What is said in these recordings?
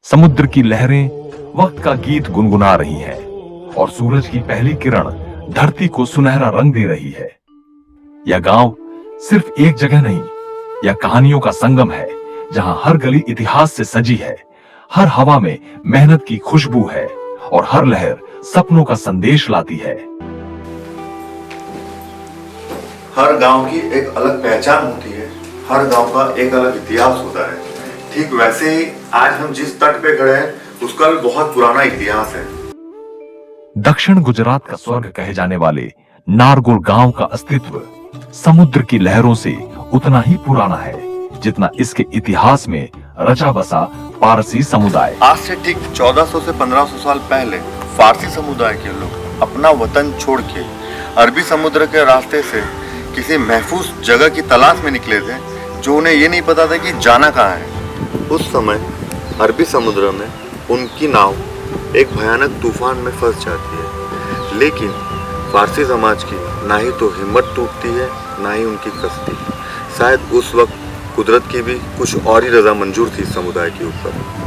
समुद्र की लहरें वक्त का गीत गुनगुना रही हैं और सूरज की पहली किरण धरती को सुनहरा रंग दे रही है। यह गांव सिर्फ एक जगह नहीं, यह कहानियों का संगम है जहां हर गली इतिहास से सजी है, हर हवा में मेहनत की खुशबू है और हर लहर सपनों का संदेश लाती है। हर गांव की एक अलग पहचान होती है, हर गांव का एक अलग इतिहास होता है। ठीक वैसे ही आज हम जिस तट पे खड़े हैं उसका भी बहुत पुराना इतिहास है। दक्षिण गुजरात का स्वर्ग कहे जाने वाले नारगोल गांव का अस्तित्व समुद्र की लहरों से उतना ही पुराना है जितना इसके इतिहास में रचा बसा पारसी समुदाय। आज से ठीक 1400 से 1500 साल पहले फारसी समुदाय के लोग अपना वतन छोड़ के अरबी समुद्र के रास्ते से किसी महफूज जगह की तलाश में निकले थे, जो उन्हें ये नहीं पता था कि जाना कहाँ है। उस समय अरबी समुद्र में उनकी नाव एक भयानक तूफान में फंस जाती है, लेकिन फारसी समाज की ना ही तो हिम्मत टूटती है ना ही उनकी कश्ती। शायद उस वक्त कुदरत की भी कुछ और ही रजा मंजूर थी समुदाय के ऊपर।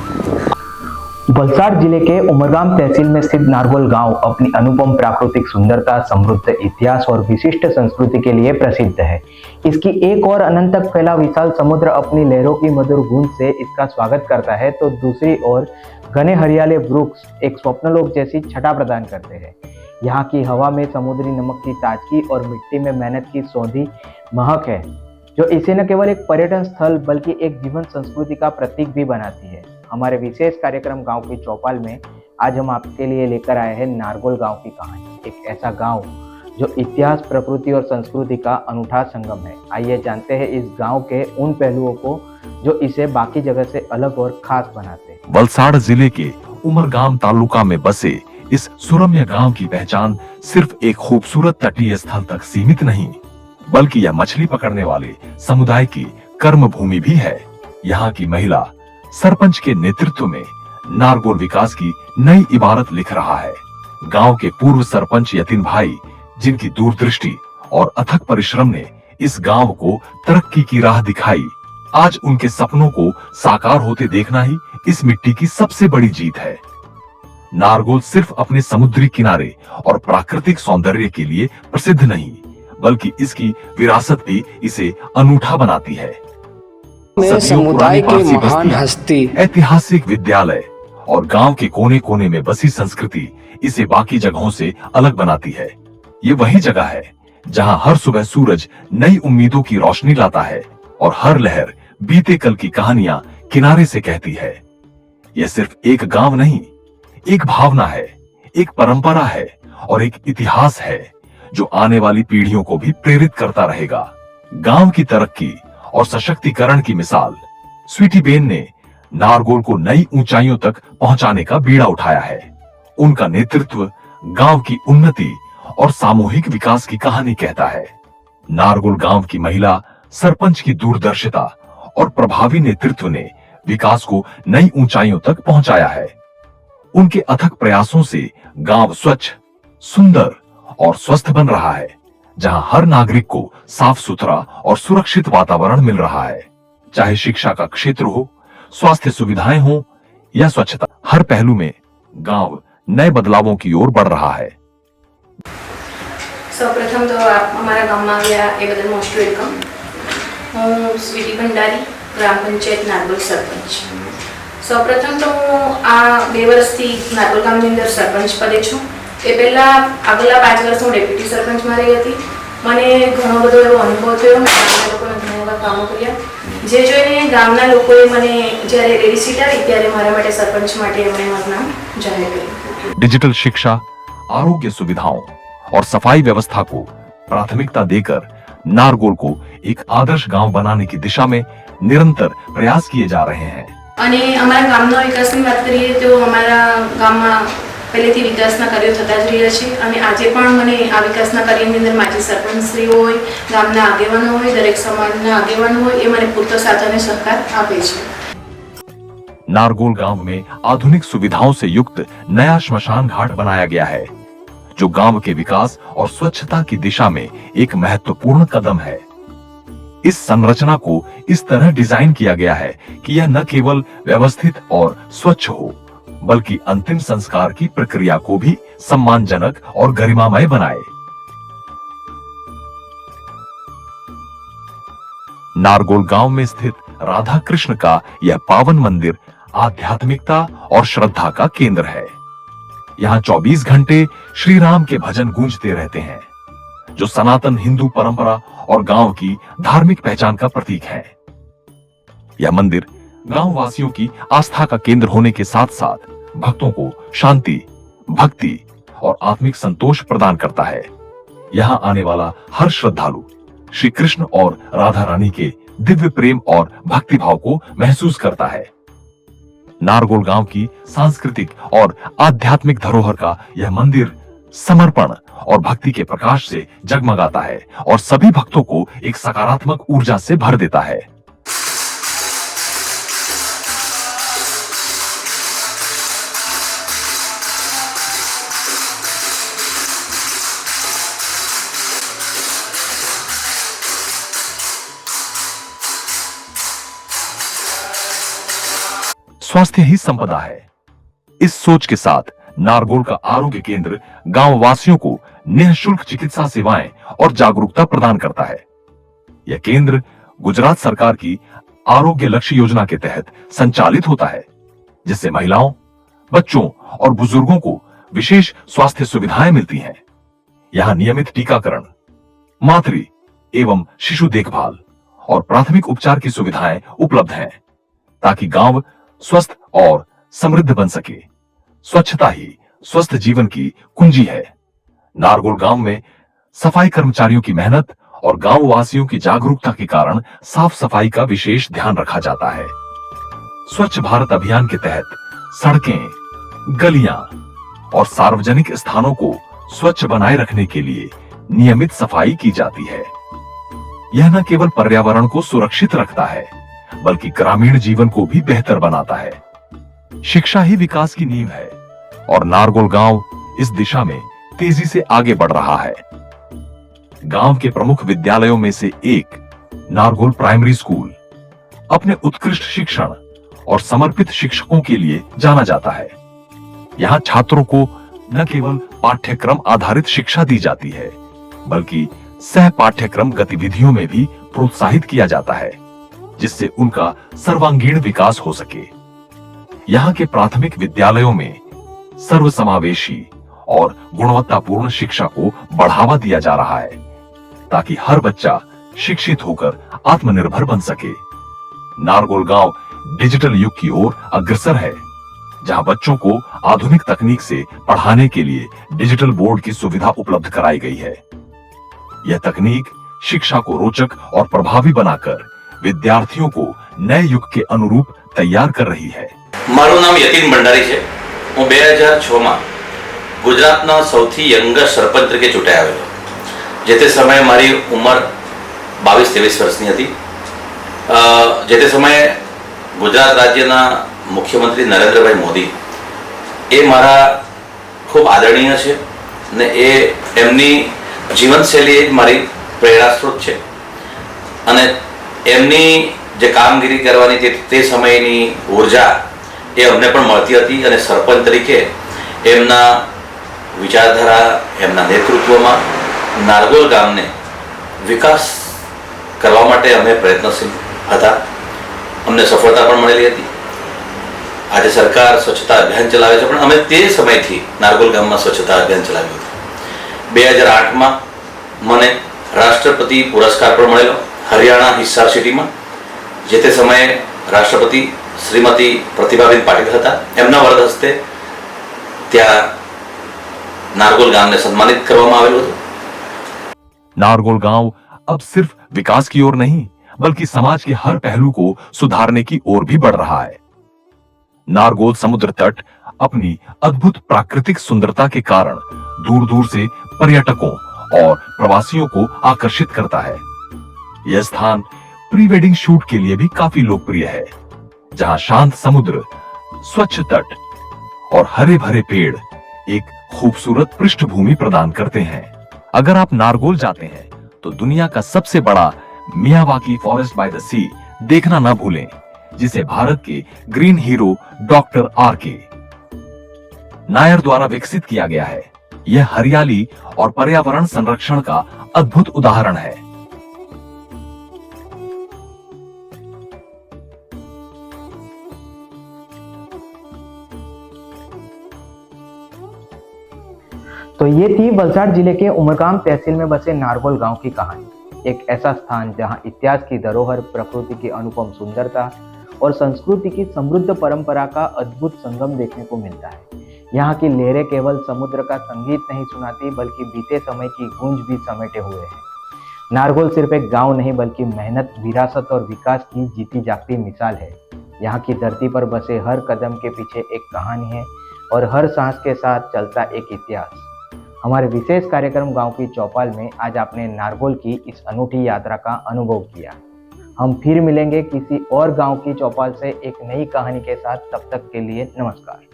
वलसाड जिले के उमरगाम तहसील में स्थित नारगोल गांव अपनी अनुपम प्राकृतिक सुंदरता, समृद्ध इतिहास और विशिष्ट संस्कृति के लिए प्रसिद्ध है। इसकी एक और अनंत तक फैला विशाल समुद्र अपनी लहरों की मधुर गूंज से इसका स्वागत करता है, तो दूसरी ओर घने हरियाले वृक्ष एक स्वप्नलोक जैसी छटा प्रदान करते हैं। यहाँ की हवा में समुद्री नमक की ताजगी और मिट्टी में मेहनत की सौंधी महक है, जो इसे न केवल एक पर्यटन स्थल बल्कि एक जीवन संस्कृति का प्रतीक भी बनाती है। हमारे विशेष कार्यक्रम गांव की चौपाल में आज हम आपके लिए लेकर आए हैं नारगोल गांव की कहानी, एक ऐसा गांव जो इतिहास, प्रकृति और संस्कृति का अनूठा संगम है। आइए जानते हैं इस गांव के उन पहलुओं को जो इसे बाकी जगह से अलग और खास बनाते हैं। वलसाड जिले के उमरगाम तालुका में बसे इस सुरम्य गांव की पहचान सिर्फ एक खूबसूरत तटीय स्थल तक सीमित नहीं, बल्कि यह मछली पकड़ने वाले समुदाय की कर्म भूमि भी है। यहाँ की महिला सरपंच के नेतृत्व में नारगोल विकास की नई इबारत लिख रहा है। गांव के पूर्व सरपंच यतीन भाई, जिनकी दूरदृष्टि और अथक परिश्रम ने इस गांव को तरक्की की राह दिखाई, आज उनके सपनों को साकार होते देखना ही इस मिट्टी की सबसे बड़ी जीत है। नारगोल सिर्फ अपने समुद्री किनारे और प्राकृतिक सौंदर्य के लिए प्रसिद्ध नहीं, बल्कि इसकी विरासत भी इसे अनूठा बनाती है। समुदाय की महान हस्ती, ऐतिहासिक विद्यालय और गांव के कोने कोने में बसी संस्कृति इसे बाकी जगहों से अलग बनाती है। ये वही जगह है जहां हर सुबह सूरज नई उम्मीदों की रोशनी लाता है और हर लहर बीते कल की कहानियां किनारे से कहती है। यह सिर्फ एक गांव नहीं, एक भावना है, एक परंपरा है और एक इतिहास है जो आने वाली पीढ़ियों को भी प्रेरित करता रहेगा। गांव की तरक्की और सशक्तिकरण की मिसाल स्वीटी बेन ने नारगोल को नई ऊंचाइयों तक पहुंचाने का बीड़ा उठाया है। उनका नेतृत्व गांव की उन्नति और सामूहिक विकास की कहानी कहता है। नारगोल गांव की महिला सरपंच की दूरदर्शिता और प्रभावी नेतृत्व ने विकास को नई ऊंचाइयों तक पहुंचाया है। उनके अथक प्रयासों से गांव स्वच्छ, सुंदर और स्वस्थ बन रहा है, जहां हर नागरिक को साफ सुथरा और सुरक्षित वातावरण मिल रहा है। चाहे शिक्षा का क्षेत्र हो, स्वास्थ्य सुविधाएं हो या स्वच्छता, हर पहलू में गांव नए बदलावों की ओर बढ़ रहा है। સૌપ્રથમ તો અમારા ગામમાં આવ્યા એ બદલ મોસ્ટ વેલકમ। હું સ્વીટી ભંડારી, ગ્રામ પંચાયત નારગોલ સરપંચ। સૌપ્રથમ તો હું આ 2 વર્ષથી નારગોલ ગામની અંદર સરપંચ પદે છું। એ પહેલા આગલા 5 વર્ષ હું ડેપ્યુટી સરપંચમાં રહી હતી। મને ઘણો બધો એવો અનુભવ થયો, ગામના લોકોને ઘણા એવા કામો કર્યા, જે જોઈને ગામના લોકોએ મને જ્યારે રેડી સીટ આવી ત્યારે મારા માટે સરપંચ માટે એમણે મારું નામ જાહેર કર્યું। डिजिटल शिक्षा, आरोग्य सुविधाओं और सफाई व्यवस्था को प्राथमिकता देकर नारगोल को एक आदर्श गांव बनाने की दिशा में निरंतर प्रयास किए जा रहे हैं। અને અમારા ગામના વિકાસની વાત કરીએ તો અમારા ગામમાં પહેલેથી વિકાસના કાર્યો થતા જ રહ્યા છે અને આજે પણ મને આ વિકાસના કાર્યની અંદર માજી સરપંચશ્રીઓ હોય, ગામના આગેવાનો હોય, દરેક સમાજના આગેવાનો હોય, એ મને પૂરતો સાથ અને સહકાર આપે છે। नारगोल गांव में आधुनिक सुविधाओं से युक्त नया श्मशान घाट बनाया गया है, जो गांव के विकास और स्वच्छता की दिशा में एक महत्वपूर्ण कदम है। इस संरचना को इस तरह डिजाइन किया गया है कि यह न केवल व्यवस्थित और स्वच्छ हो, बल्कि अंतिम संस्कार की प्रक्रिया को भी सम्मानजनक और गरिमामय बनाए। नारगोल गांव में स्थित राधा कृष्ण का यह पावन मंदिर आध्यात्मिकता और श्रद्धा का केंद्र है। यहाँ 24 घंटे श्री राम के भजन गूंजते रहते हैं, जो सनातन हिंदू परंपरा और गांव की धार्मिक पहचान का प्रतीक है। यह मंदिर गांव वासियों की आस्था का केंद्र होने के साथ साथ भक्तों को शांति, भक्ति और आत्मिक संतोष प्रदान करता है। यहाँ आने वाला हर श्रद्धालु श्री कृष्ण और राधा रानी के दिव्य प्रेम और भक्ति भाव को महसूस करता है। नारगोल गांव की सांस्कृतिक और आध्यात्मिक धरोहर का यह मंदिर समर्पण और भक्ति के प्रकाश से जगमगाता है और सभी भक्तों को एक सकारात्मक ऊर्जा से भर देता है। स्वास्थ्य ही संपदा है। इस सोच के साथ नारगोल का आरोग्य केंद्र गांव वासियों को निःशुल्क चिकित्सा सेवाएं और जागरूकता प्रदान करता है। यह केंद्र गुजरात सरकार की आरोग्य लक्ष्य योजना के तहत संचालित होता है, जिससे महिलाओं, बच्चों और बुजुर्गों को विशेष स्वास्थ्य सुविधाएं मिलती हैं। यहाँ नियमित टीकाकरण, मातृ एवं शिशु देखभाल और प्राथमिक उपचार की सुविधाएं उपलब्ध हैं, ताकि गांव स्वस्थ और समृद्ध बन सके। स्वच्छता ही स्वस्थ जीवन की कुंजी है। नारगोल गांव में सफाई कर्मचारियों की मेहनत और गांव वासियों की जागरूकता के कारण साफ सफाई का विशेष ध्यान रखा जाता है। स्वच्छ भारत अभियान के तहत सड़कें, गलियां और सार्वजनिक स्थानों को स्वच्छ बनाए रखने के लिए नियमित सफाई की जाती है। यह न केवल पर्यावरण को सुरक्षित रखता है, बल्कि ग्रामीण जीवन को भी बेहतर बनाता है। शिक्षा ही विकास की नींव है और नारगोल गांव इस दिशा में तेजी से आगे बढ़ रहा है। गांव के प्रमुख विद्यालयों में से एक नारगोल प्राइमरी स्कूल अपने उत्कृष्ट शिक्षण और समर्पित शिक्षकों के लिए जाना जाता है। यहाँ छात्रों को न केवल पाठ्यक्रम आधारित शिक्षा दी जाती है, बल्कि सह पाठ्यक्रम गतिविधियों में भी प्रोत्साहित किया जाता है, जिससे उनका सर्वांगीण विकास हो सके। यहाँ के प्राथमिक विद्यालयों में सर्वसमावेशी और गुणवत्तापूर्ण शिक्षा को बढ़ावा दिया जा रहा है, ताकि हर बच्चा शिक्षित होकर आत्मनिर्भर बन सके। नारगोल गांव डिजिटल युग की ओर अग्रसर है, जहां बच्चों को आधुनिक तकनीक से पढ़ाने के लिए डिजिटल बोर्ड की सुविधा उपलब्ध कराई गई है। यह तकनीक शिक्षा को रोचक और प्रभावी बनाकर विद्यार्थियों को नए युग के अनुरूप तैयार कर रही है। મારું નામ યતીન ભંડારી છે। હું 2006 માં ગુજરાતના સૌથી યંગેસ્ટ સરપંચ તરીકે ચૂંટાઈ આવેલો। જે તે સમયે મારી ઉંમર 22-23 વર્ષની હતી। જે તે સમયે ગુજરાત રાજ્યના મુખ્યમંત્રી નરેન્દ્રભાઈ મોદી એ મારા ખૂબ આદરણીય છે ને એ એમની જીવનશૈલી જ મારી પ્રેરણાસ્ત્રોત છે અને એમની જે કામગીરી કરવાની તે સમયની ઊર્જા એ અમને પણ મળતી હતી અને સરપંચ તરીકે એમના વિચારધારા, એમના નેતૃત્વમાં નારગોલ ગામને વિકાસ કરવા માટે અમે પ્રયત્નશીલ હતા। અમને સફળતા પણ મળેલી હતી। આજે સરકાર સ્વચ્છતા અભિયાન ચલાવે છે, પણ અમે તે સમયથી નારગોલ ગામમાં સ્વચ્છતા અભિયાન ચલાવ્યું હતું। 2008માં મને રાષ્ટ્રપતિ પુરસ્કાર પણ મળેલો હરિયાણા હિસાર સિટીમાં। જે તે સમયે રાષ્ટ્રપતિ श्रीमती प्रतिभाबेन पाटिल हता। एमना वरद हस्ते त्या नारगोल गांव ने सम्मानित करवामां आवेलुं हतुं। नारगोल गांव अब सिर्फ विकास की ओर नहीं, बल्कि समाज के हर पहलू को सुधारने की ओर भी बढ़ रहा है। नारगोल समुद्र तट अपनी अद्भुत प्राकृतिक सुंदरता के कारण दूर दूर से पर्यटकों और प्रवासियों को आकर्षित करता है। यह स्थान प्री वेडिंग शूट के लिए भी काफी लोकप्रिय है, जहां शांत समुद्र, स्वच्छ तट और हरे भरे पेड़ एक खूबसूरत पृष्ठभूमि प्रदान करते हैं। अगर आप नारगोल जाते हैं तो दुनिया का सबसे बड़ा मियावाकी फॉरेस्ट बाय द सी देखना न भूलें, जिसे भारत के green hero doctor R.K. Nair द्वारा विकसित किया गया है। यह हरियाली और पर्यावरण संरक्षण का अद्भुत उदाहरण है। तो ये थी वलसाड जिले के उमरगाम तहसील में बसे नारगोल गांव की कहानी। एक ऐसा स्थान जहां इतिहास की धरोहर, प्रकृति की अनुपम सुंदरता और संस्कृति की समृद्ध परंपरा का अद्भुत संगम देखने को मिलता है। यहाँ की लहरें केवल समुद्र का संगीत नहीं सुनाती, बल्कि बीते समय की गूंज भी समेटे हुए हैं। नारगोल सिर्फ एक गांव नहीं, बल्कि मेहनत, विरासत और विकास की जीती जागती मिसाल है। यहाँ की धरती पर बसे हर कदम के पीछे एक कहानी है और हर सांस के साथ चलता एक इतिहास। हमारे विशेष कार्यक्रम गांव की चौपाल में आज आपने नारगोल की इस अनूठी यात्रा का अनुभव किया। हम फिर मिलेंगे किसी और गांव की चौपाल से एक नई कहानी के साथ। तब तक के लिए नमस्कार।